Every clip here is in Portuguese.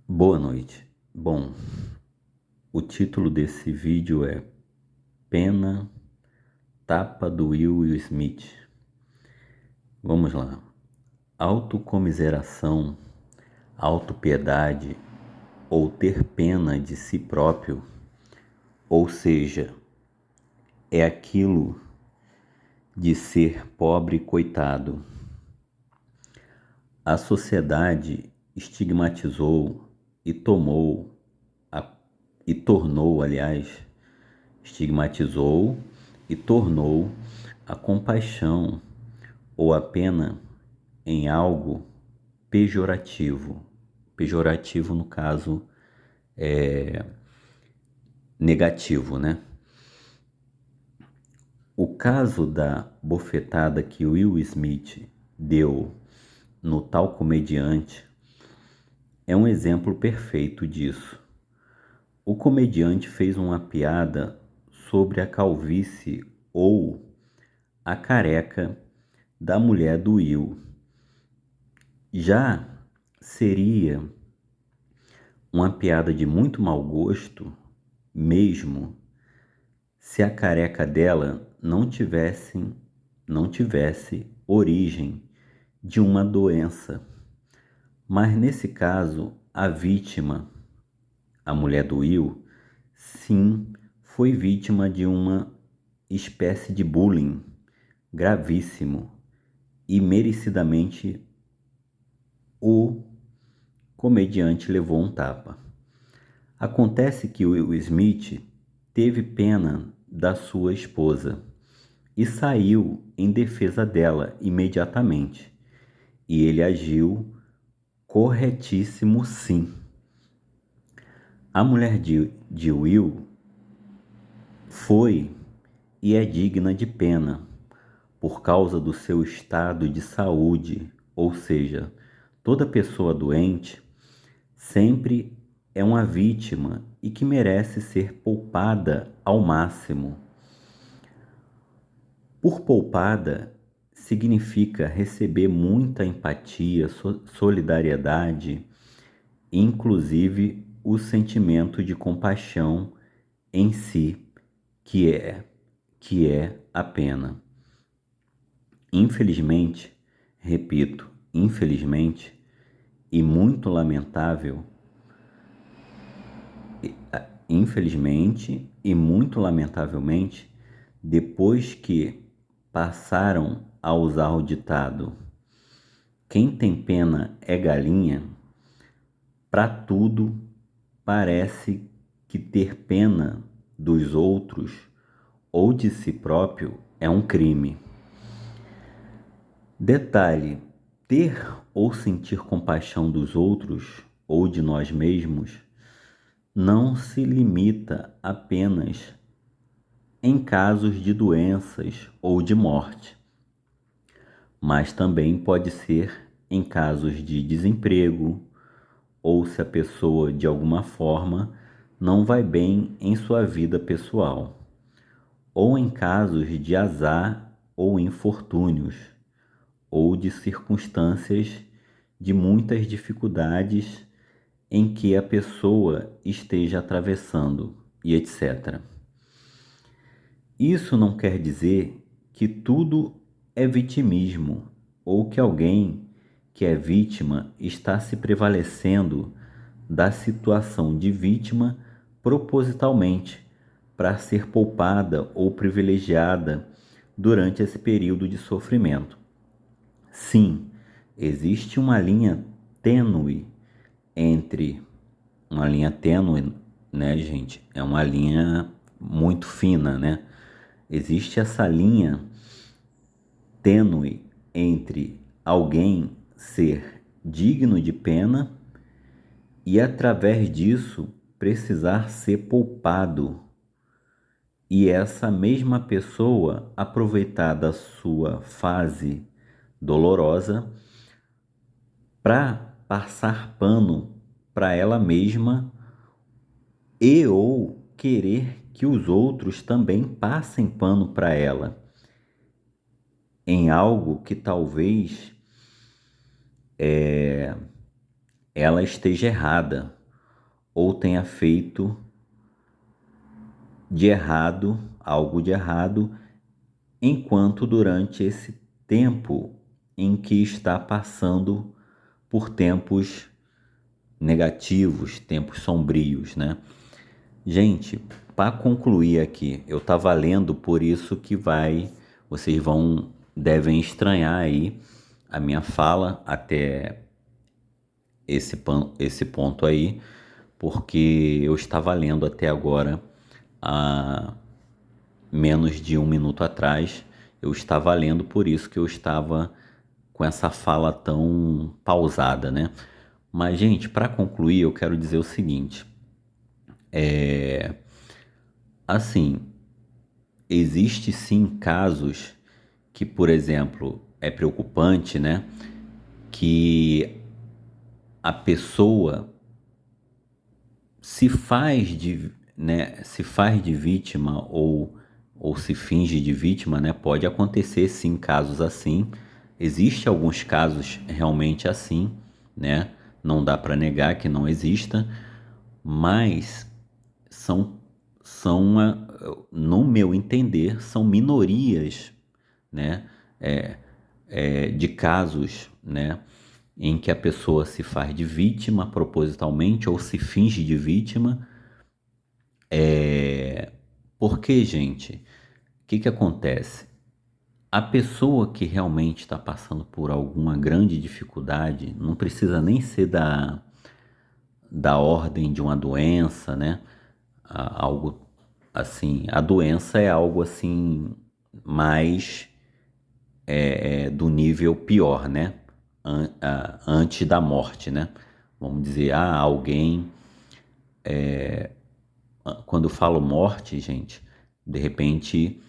Boa noite. Bom, o título desse vídeo é Pena Tapa do Will Smith. Vamos lá. Autocomiseração, autopiedade ou ter pena de si próprio, ou seja, é aquilo de ser pobre coitado. A sociedade estigmatizou e estigmatizou e tornou a compaixão ou a pena em algo pejorativo. Pejorativo, no caso, negativo, né? O caso da bofetada que Will Smith deu no tal comediante é um exemplo perfeito disso. O comediante fez uma piada sobre a calvície ou a careca da mulher do Will. Já seria uma piada de muito mau gosto, mesmo se a careca dela não tivesse origem de uma doença. Mas nesse caso, a vítima, a mulher do Will, sim, foi vítima de uma espécie de bullying gravíssimo e merecidamente o comediante levou um tapa. Acontece que Will Smith teve pena da sua esposa e saiu em defesa dela imediatamente. E ele agiu corretíssimo, sim. A mulher de Will foi e é digna de pena por causa do seu estado de saúde, ou seja, toda pessoa doente sempre é uma vítima e que merece ser poupada ao máximo. Por poupada significa receber muita empatia, solidariedade, inclusive o sentimento de compaixão em si, que é a pena. Infelizmente, repito, infelizmente e muito lamentável, infelizmente e muito lamentavelmente, depois que passaram a usar o ditado "quem tem pena é galinha", para tudo parece que ter pena dos outros ou de si próprio é um crime. Detalhe: ter ou sentir compaixão dos outros ou de nós mesmos não se limita apenas em casos de doenças ou de morte, mas também pode ser em casos de desemprego ou se a pessoa de alguma forma não vai bem em sua vida pessoal, ou em casos de azar ou infortúnios, ou de circunstâncias de muitas dificuldades em que a pessoa esteja atravessando e etc. Isso não quer dizer que tudo é vitimismo ou que alguém que é vítima está se prevalecendo da situação de vítima propositalmente para ser poupada ou privilegiada durante esse período de sofrimento. Sim, existe uma linha tênue, né, gente? É uma linha muito fina, né? Existe essa linha tênue entre alguém ser digno de pena e, através disso, precisar ser poupado. E essa mesma pessoa aproveitar da sua fase dolorosa para passar pano para ela mesma e ou querer que os outros também passem pano para ela em algo que talvez ela esteja errada, ou tenha feito de errado, algo de errado, enquanto durante esse tempo em que está passando por tempos negativos, tempos sombrios, né? Gente, para concluir aqui, eu estava lendo, por isso que vocês devem estranhar aí a minha fala até esse ponto aí, porque eu estava lendo até agora, há menos de um minuto atrás, eu estava lendo, por isso que eu estava com essa fala tão pausada, né? Mas, gente, para concluir, eu quero dizer o seguinte: assim, existe sim casos que, por exemplo, é preocupante, né? Que a pessoa se faz de, né, se faz de vítima ou se finge de vítima, né? Pode acontecer sim casos assim. Existe alguns casos realmente assim, né? Não dá para negar que não exista, mas são, no meu entender, são minorias, né? De casos, né? Em que a pessoa se faz de vítima propositalmente ou se finge de vítima. Porque, gente, o que que acontece? A pessoa que realmente está passando por alguma grande dificuldade, não precisa nem ser da ordem de uma doença, né? Algo assim, a doença é algo assim mais do nível pior, né? Antes da morte, né? Vamos dizer, alguém, quando eu falo morte, gente, de repente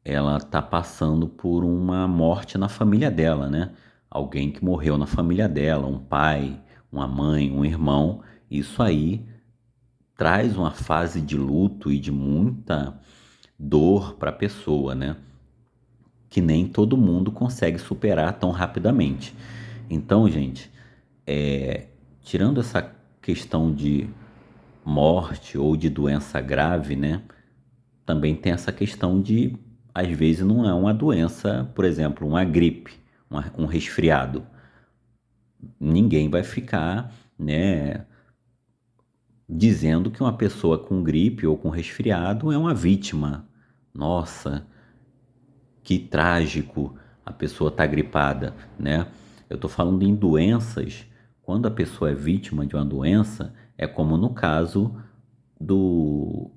ela tá passando por uma morte na família dela, né? Alguém que morreu na família dela, um pai, uma mãe, um irmão. Isso aí traz uma fase de luto e de muita dor para a pessoa, né? Que nem todo mundo consegue superar tão rapidamente. Então, gente, tirando essa questão de morte ou de doença grave, né? Também tem essa questão de, às vezes, não é uma doença, por exemplo, uma gripe, um resfriado. Ninguém vai ficar, né, dizendo que uma pessoa com gripe ou com resfriado é uma vítima. Nossa, que trágico, a pessoa tá gripada, né? Eu tô falando em doenças. Quando a pessoa é vítima de uma doença, é como no caso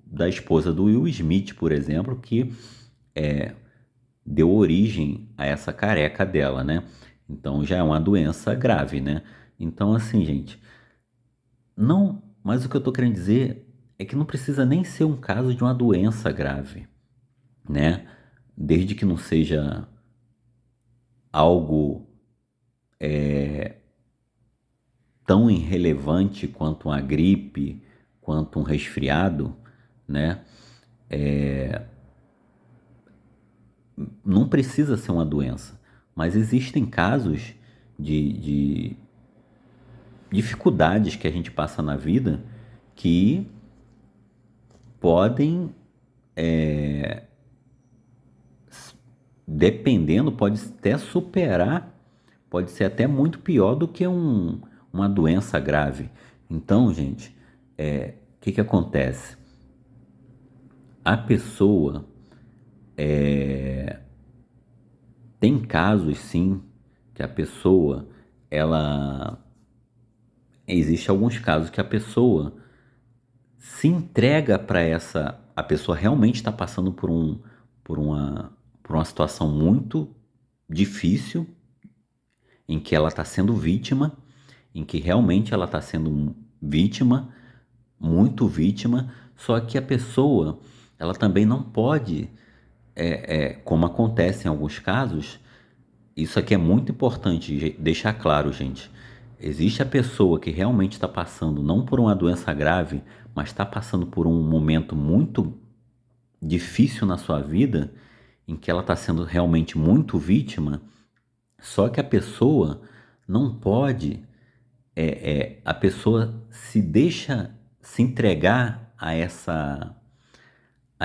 da esposa do Will Smith, por exemplo, que deu origem a essa careca dela, né? Então já é uma doença grave, né? Então, assim, gente, não, mas o que eu tô querendo dizer é que não precisa nem ser um caso de uma doença grave, né? Desde que não seja algo tão irrelevante quanto uma gripe, quanto um resfriado, né? Não precisa ser uma doença, mas existem casos de dificuldades que a gente passa na vida que podem, dependendo, pode até superar, pode ser até muito pior do que uma doença grave. Então, gente, o que que acontece? A pessoa tem casos, sim, que a pessoa, ela, existe alguns casos que a pessoa se entrega para a pessoa realmente está passando por por uma situação muito difícil, em que ela está sendo vítima, em que realmente ela está sendo vítima, muito vítima, só que a pessoa, ela também não pode, como acontece em alguns casos, isso aqui é muito importante deixar claro, gente. Existe a pessoa que realmente está passando não por uma doença grave, mas está passando por um momento muito difícil na sua vida, em que ela está sendo realmente muito vítima, só que a pessoa não pode, a pessoa se deixa. se entregar a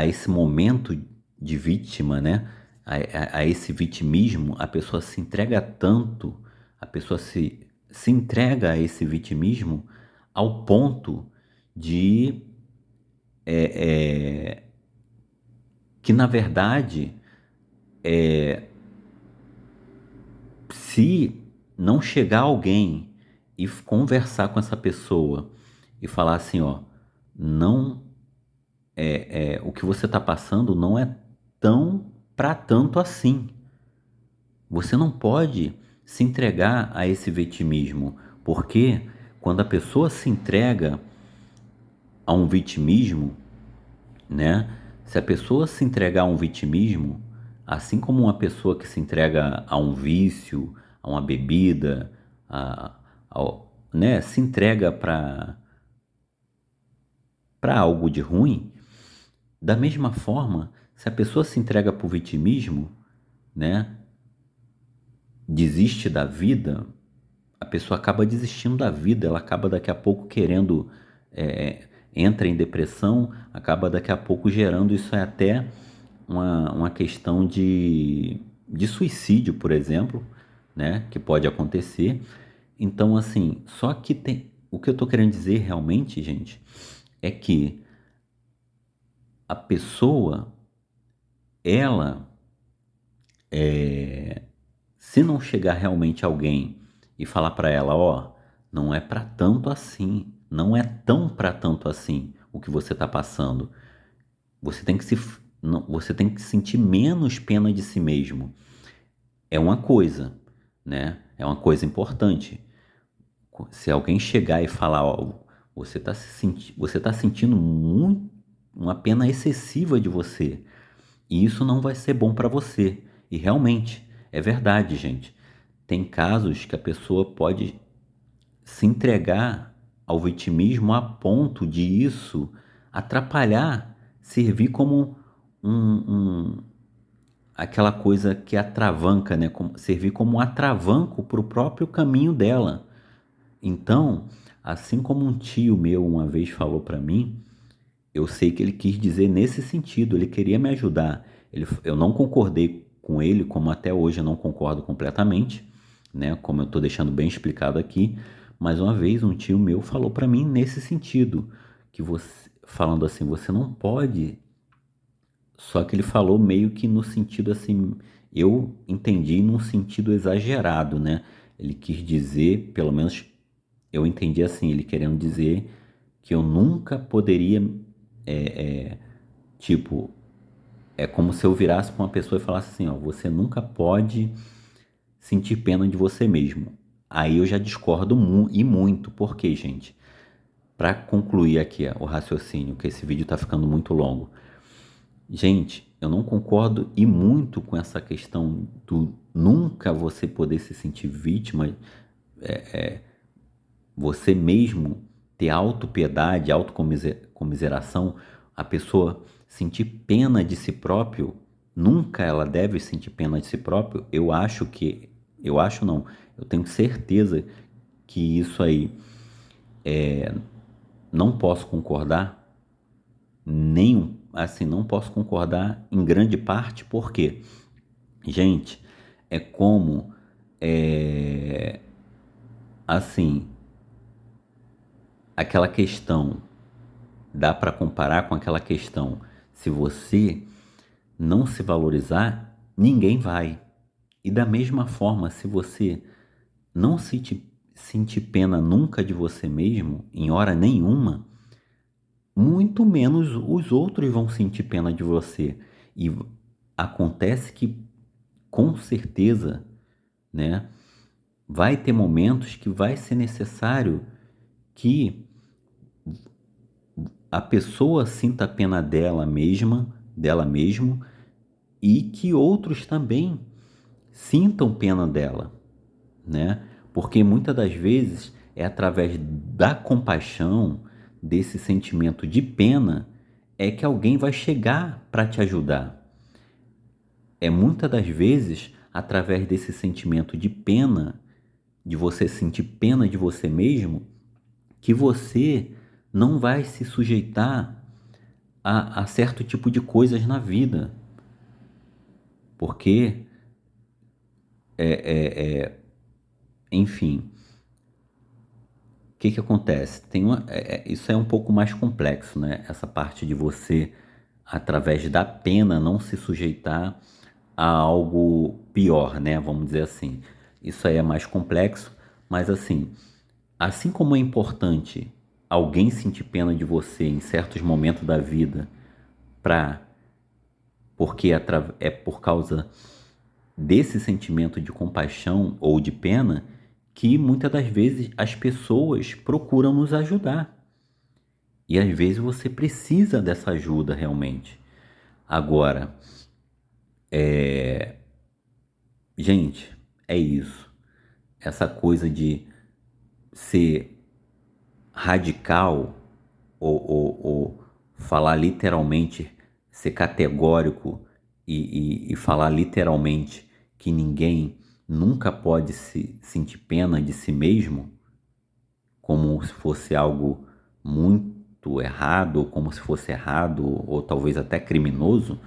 esse momento de vítima, né? A esse vitimismo, a pessoa se entrega tanto, a pessoa se entrega a esse vitimismo ao ponto de que, na verdade, se não chegar alguém e conversar com essa pessoa e falar assim, ó, não o que você está passando não é tão para tanto assim. Você não pode se entregar a esse vitimismo, porque quando a pessoa se entrega a um vitimismo, né? Se a pessoa se entregar a um vitimismo, assim como uma pessoa que se entrega a um vício, a uma bebida, né? Se entrega para algo de ruim, da mesma forma, se a pessoa se entrega para o vitimismo, né? Desiste da vida, a pessoa acaba desistindo da vida, ela acaba daqui a pouco querendo, entra em depressão, acaba daqui a pouco gerando, isso é até uma questão de suicídio, por exemplo, né, que pode acontecer. Então, assim, só que tem, o que eu tô querendo dizer realmente, gente, é que a pessoa, ela, se não chegar realmente alguém e falar para ela, ó, não é para tanto assim, não é tão para tanto assim o que você tá passando. Você tem que se, não, você tem que sentir menos pena de si mesmo. É uma coisa, né? É uma coisa importante. Se alguém chegar e falar, ó, você tá sentindo muito, uma pena excessiva de você, e isso não vai ser bom para você. E realmente, é verdade, gente. Tem casos que a pessoa pode se entregar ao vitimismo a ponto de isso atrapalhar, servir como aquela coisa que atravanca, né? Servir como um atravanco para o próprio caminho dela. Então, assim como um tio meu uma vez falou para mim, eu sei que ele quis dizer nesse sentido, ele queria me ajudar. Eu não concordei com ele, como até hoje eu não concordo completamente, né? Como eu estou deixando bem explicado aqui, mas uma vez um tio meu falou para mim nesse sentido, que você, falando assim, você não pode. Só que ele falou meio que no sentido assim, eu entendi num sentido exagerado, né? Ele quis dizer, pelo menos eu entendi assim, ele querendo dizer que eu nunca poderia, tipo, é como se eu virasse para uma pessoa e falasse assim, ó, você nunca pode sentir pena de você mesmo. Aí eu já discordo e muito, porque, gente, para concluir aqui ó, o raciocínio, que esse vídeo tá ficando muito longo. Gente, eu não concordo e muito com essa questão do nunca você poder se sentir vítima, você mesmo ter autopiedade, autocomiseração, a pessoa sentir pena de si próprio, nunca ela deve sentir pena de si próprio. Eu acho não, eu tenho certeza que isso aí não posso concordar, nenhum, assim, não posso concordar em grande parte, porque, gente, é como, assim, aquela questão, dá para comparar com aquela questão, se você não se valorizar, ninguém vai. E da mesma forma, se você não sentir pena nunca de você mesmo, em hora nenhuma, muito menos os outros vão sentir pena de você. E acontece que, com certeza, né, vai ter momentos que vai ser necessário que a pessoa sinta pena dela mesma, dela mesmo, e que outros também sintam pena dela, né? Porque muitas das vezes é através da compaixão, desse sentimento de pena, é que alguém vai chegar para te ajudar. É muitas das vezes através desse sentimento de pena, de você sentir pena de você mesmo, que você não vai se sujeitar a certo tipo de coisas na vida, porque, enfim, o que que acontece? Isso é um pouco mais complexo, né? Essa parte de você, através da pena, não se sujeitar a algo pior, né? Vamos dizer assim. Isso aí é mais complexo, mas assim como é importante alguém sentir pena de você em certos momentos da vida, pra, porque é por causa desse sentimento de compaixão ou de pena que muitas das vezes as pessoas procuram nos ajudar. E às vezes você precisa dessa ajuda realmente. Agora, gente, é isso. Essa coisa de ser radical ou falar literalmente, ser categórico e falar literalmente que ninguém nunca pode se sentir pena de si mesmo, como se fosse algo muito errado, ou como se fosse errado, ou talvez até criminoso,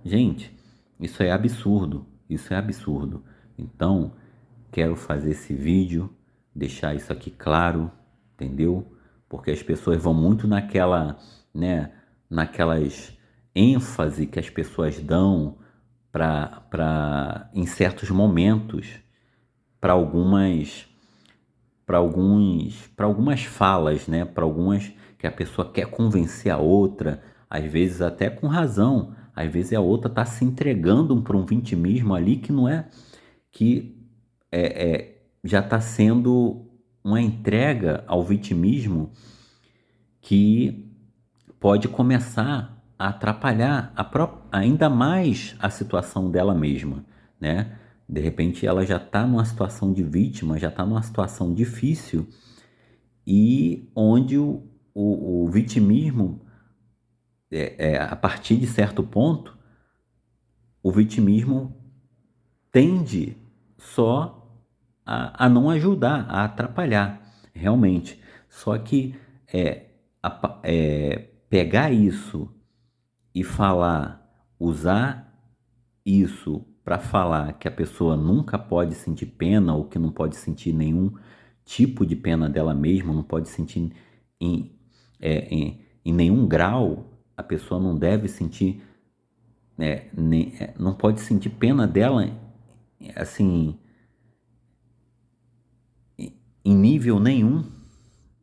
gente, isso é absurdo. Isso é absurdo. Então, quero fazer esse vídeo, deixar isso aqui claro, entendeu? Porque as pessoas vão muito né, naquelas ênfase que as pessoas dão em certos momentos, para algumas para algumas falas, né? Para algumas que a pessoa quer convencer a outra, às vezes até com razão, às vezes a outra está se entregando para um vitimismo ali que não é que já está sendo uma entrega ao vitimismo que pode começar a atrapalhar ainda mais a situação dela mesma, né? De repente ela já está numa situação de vítima, já está numa situação difícil e onde o vitimismo, a partir de certo ponto, o vitimismo tende só a não ajudar, a atrapalhar, realmente. Só que pegar isso e falar, usar isso para falar que a pessoa nunca pode sentir pena ou que não pode sentir nenhum tipo de pena dela mesma, não pode sentir em, em nenhum grau, a pessoa não deve sentir, não pode sentir pena dela, assim, em nível nenhum,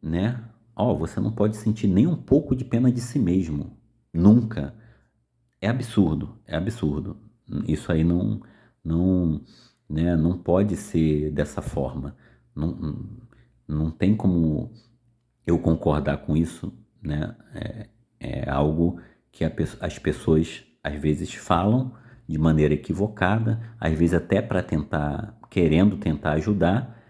né? Ó, você não pode sentir nem um pouco de pena de si mesmo, nunca. É absurdo, é absurdo. Isso aí não, né, não pode ser dessa forma. Não, não tem como eu concordar com isso, né? É algo que as pessoas às vezes falam de maneira equivocada, às vezes até para querendo tentar ajudar,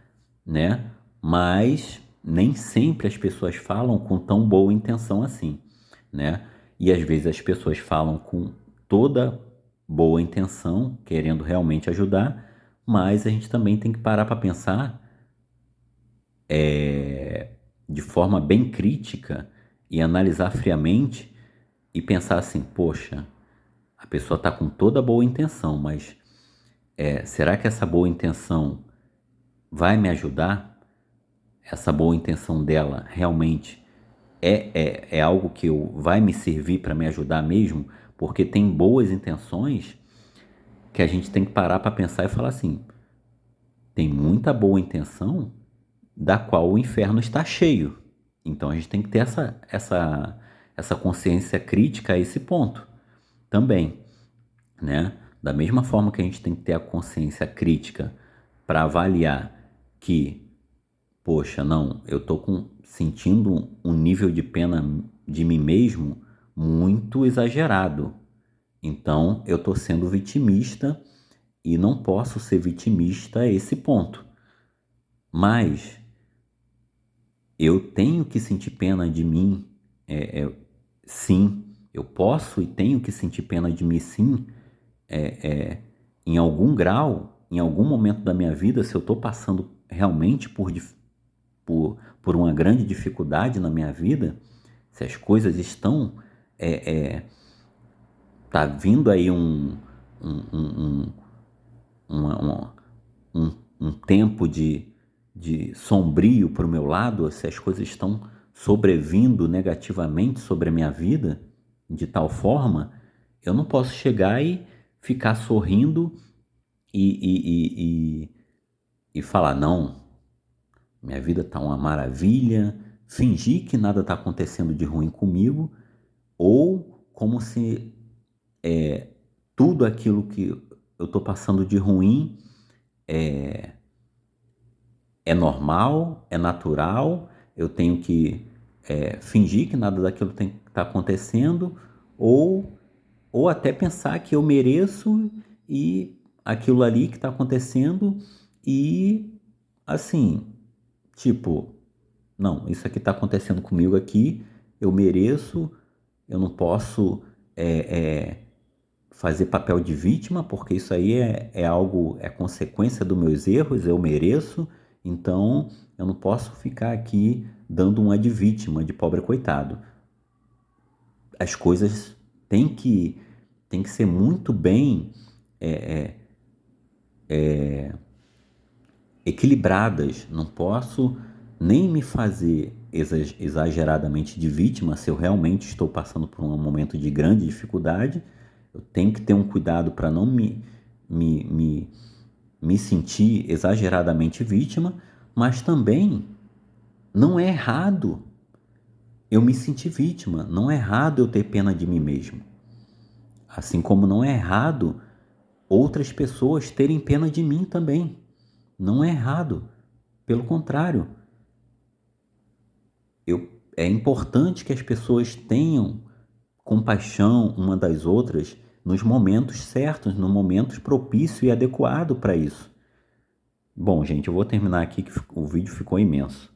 né? Mas nem sempre as pessoas falam com tão boa intenção assim, né? E às vezes as pessoas falam com toda boa intenção, querendo realmente ajudar, mas a gente também tem que parar para pensar de forma bem crítica e analisar friamente e pensar assim, poxa, a pessoa está com toda boa intenção, mas será que essa boa intenção vai me ajudar? Essa boa intenção dela realmente é algo que vai me servir para me ajudar mesmo? Porque tem boas intenções que a gente tem que parar para pensar e falar assim, tem muita boa intenção da qual o inferno está cheio. Então a gente tem que ter essa consciência crítica a esse ponto também, né? Da mesma forma que a gente tem que ter a consciência crítica para avaliar que, poxa, não, eu tô sentindo um nível de pena de mim mesmo muito exagerado. Então eu tô sendo vitimista e não posso ser vitimista a esse ponto. Mas eu tenho que sentir pena de mim, sim. Eu posso e tenho que sentir pena de mim, sim, em algum grau, em algum momento da minha vida, se eu estou passando realmente por uma grande dificuldade na minha vida, Se as coisas estão, tá vindo aí um, um, uma- um tempo de sombrio para o meu lado, se as coisas estão sobrevindo negativamente sobre a minha vida, de tal forma, eu não posso chegar e ficar sorrindo e, e, e, e falar, não, minha vida está uma maravilha, fingir que nada está acontecendo de ruim comigo, ou como se tudo aquilo que eu estou passando de ruim é normal, é natural, eu tenho que fingir que nada daquilo está acontecendo, ou até pensar que eu mereço e aquilo ali que está acontecendo e assim, tipo, não, isso aqui está acontecendo comigo aqui, eu mereço, eu não posso fazer papel de vítima, porque isso aí é algo, é consequência dos meus erros, eu mereço, então eu não posso ficar aqui dando uma de vítima, de pobre coitado. As coisas têm que ser muito bem equilibradas. Não posso nem me fazer exageradamente de vítima se eu realmente estou passando por um momento de grande dificuldade. Eu tenho que ter um cuidado para não me, me, me sentir exageradamente vítima, mas também não é errado eu me sentir vítima, não é errado eu ter pena de mim mesmo. Assim como não é errado outras pessoas terem pena de mim também. Não é errado. Pelo contrário, é importante que as pessoas tenham compaixão uma das outras nos momentos certos, nos momentos propício e adequado para isso. Bom, gente, eu vou terminar aqui que o vídeo ficou imenso.